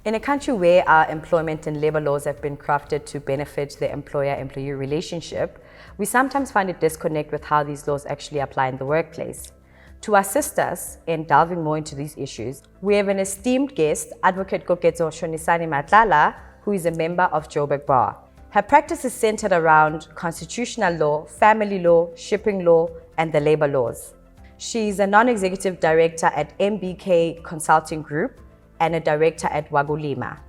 In a country where our employment and labor laws have been crafted to benefit the employer-employee relationship, we sometimes find a disconnect with how these laws actually apply in the workplace. To assist us in delving more into these issues, we have an esteemed guest, Advocate Keketso Shonisani Matlala, who is a member of Joburg Bar. Her practice is centered around constitutional law, family law, shipping law, and the labor laws. She is a non-executive director at MBK Consulting Group and a director at Wagulima.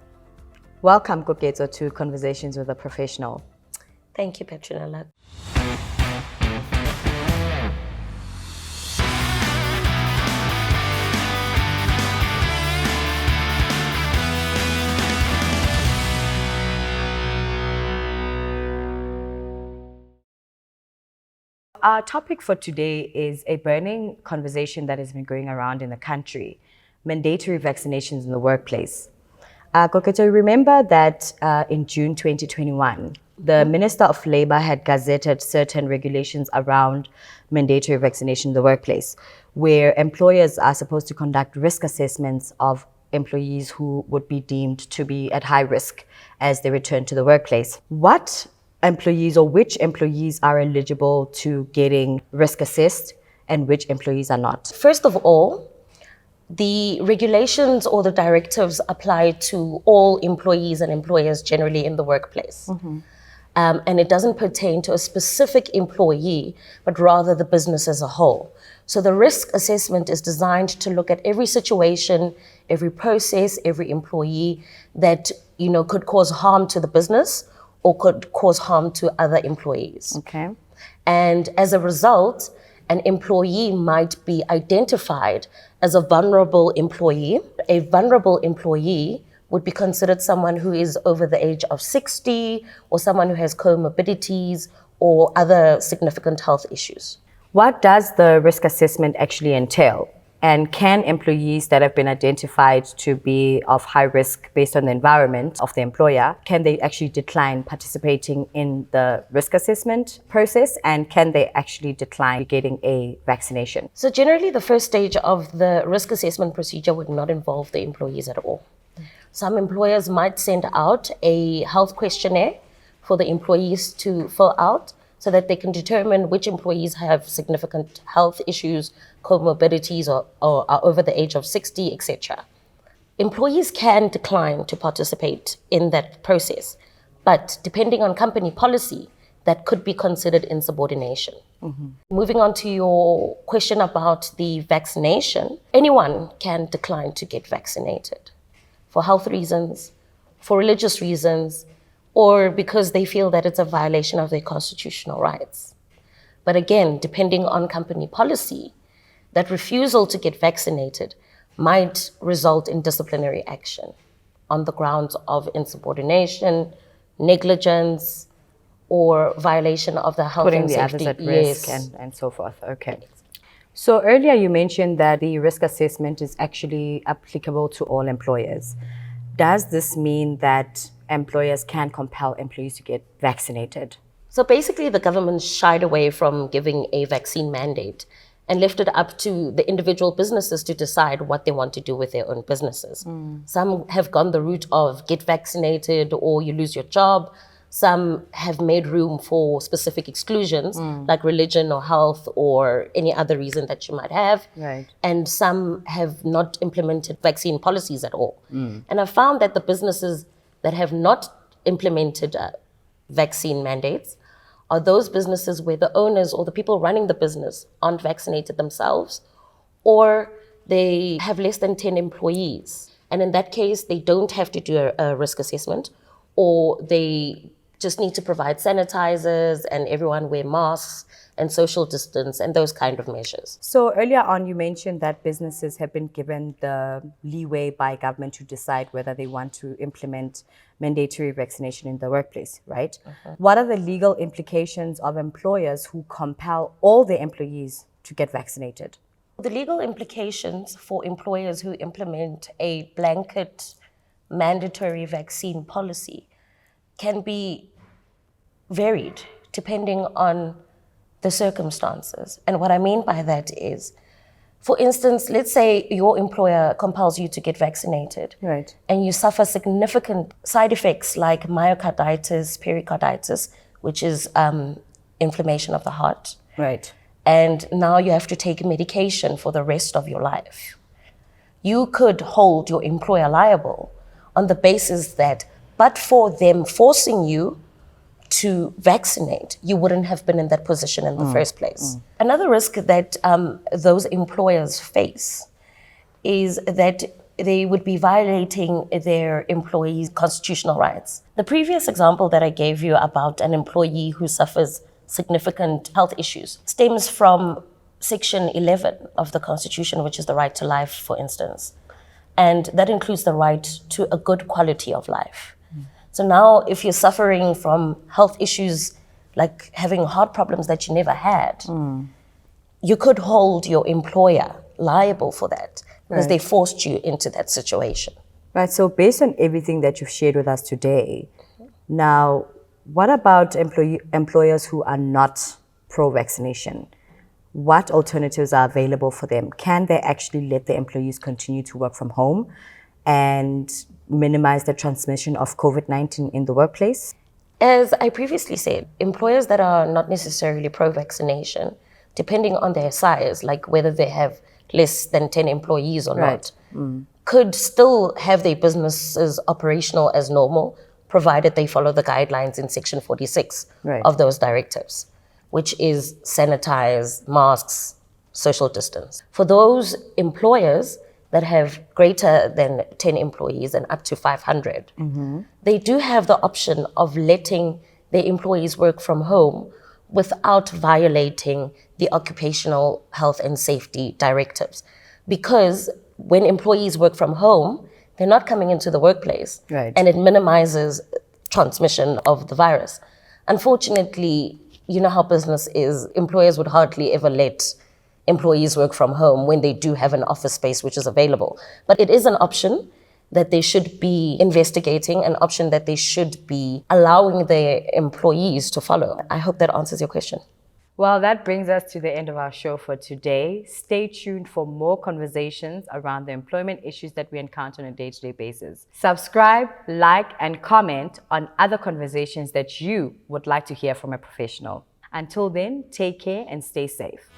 Welcome, Keketso, to Conversations with a Professional. Thank you, Patronella. Our topic for today is a burning conversation that has been going around in the country: mandatory vaccinations in the workplace. Keketso, remember that in June 2021, the Minister of Labour had gazetted certain regulations around mandatory vaccination in the workplace, where employers are supposed to conduct risk assessments of employees who would be deemed to be at high risk as they return to the workplace. What employees or which employees are eligible to getting risk assessed and which employees are not? First of all, the regulations or the directives apply to all employees and employers generally in the workplace. And it doesn't pertain to a specific employee, but rather the business as a whole. So the risk assessment is designed to look at every situation, every process, every employee that could cause harm to the business or could cause harm to other employees. Okay. And as a result, an employee might be identified as a vulnerable employee. A vulnerable employee would be considered someone who is over the age of 60 or someone who has comorbidities or other significant health issues. What does the risk assessment actually entail? And can employees that have been identified to be of high risk based on the environment of the employer, can they actually decline participating in the risk assessment process? And can they actually decline getting a vaccination? So generally, the first stage of the risk assessment procedure would not involve the employees at all. Some employers might send out a health questionnaire for the employees to fill out so that they can determine which employees have significant health issues, comorbidities, or are over the age of 60, etc. Employees can decline to participate in that process, but depending on company policy, that could be considered insubordination. Moving on to your question about the vaccination, anyone can decline to get vaccinated for health reasons, for religious reasons, or because they feel that it's a violation of their constitutional rights. But again, depending on company policy, that refusal to get vaccinated might result in disciplinary action on the grounds of insubordination, negligence, or violation of the health and safety. Putting the others at risk and so forth. Okay. So earlier you mentioned that the risk assessment is actually applicable to all employers. Does this mean that employers can compel employees to get vaccinated? So basically, the government shied away from giving a vaccine mandate and left it up to the individual businesses to decide what they want to do with their own businesses. Some have gone the route of get vaccinated or you lose your job. Some have made room for specific exclusions like religion or health or any other reason that you might have. Right. And some have not implemented vaccine policies at all. And I found that the businesses that have not implemented vaccine mandates are those businesses where the owners or the people running the business aren't vaccinated themselves, or they have less than 10 employees. And in that case, they don't have to do a risk assessment, or they just need to provide sanitizers and everyone wear masks and social distance and those kind of measures. So earlier on, you mentioned that businesses have been given the leeway by government to decide whether they want to implement mandatory vaccination in the workplace, right? What are the legal implications of employers who compel all their employees to get vaccinated? The legal implications for employers who implement a blanket mandatory vaccine policy can be varied depending on the circumstances. And what I mean by that is, For instance, let's say your employer compels you to get vaccinated. Right. And you suffer significant side effects like myocarditis, pericarditis, which is inflammation of the heart. Right. And now you have to take medication for the rest of your life. You could hold your employer liable on the basis that, but for them forcing you to vaccinate, you wouldn't have been in that position in the first place. Another risk that those employers face is that they would be violating their employees' constitutional rights. The previous example that I gave you about an employee who suffers significant health issues stems from Section 11 of the Constitution, which is the right to life, for instance. And that includes the right to a good quality of life. So now if you're suffering from health issues like having heart problems that you never had, you could hold your employer liable for that because they forced you into that situation. Right, so based on everything that you've shared with us today, now what about employers who are not pro-vaccination? What alternatives are available for them? Can they actually let the employees continue to work from home and minimize the transmission of COVID-19 in the workplace? As I previously said, employers that are not necessarily pro-vaccination, depending on their size, like whether they have less than 10 employees or not, could still have their businesses operational as normal, provided they follow the guidelines in Section 46 of those directives, which is sanitize, masks, social distance. For those employers that have greater than 10 employees and up to 500, they do have the option of letting their employees work from home without violating the occupational health and safety directives. Because when employees work from home, they're not coming into the workplace, and it minimizes transmission of the virus. Unfortunately, you know how business is, employers would hardly ever let employees work from home when they do have an office space which is available. But it is an option that they should be investigating, an option that they should be allowing their employees to follow. I hope that answers your question. Well, that brings us to the end of our show for today. Stay tuned for more conversations around the employment issues that we encounter on a day-to-day basis. Subscribe, like, and comment on other conversations that you would like to hear from a professional. Until then, take care and stay safe.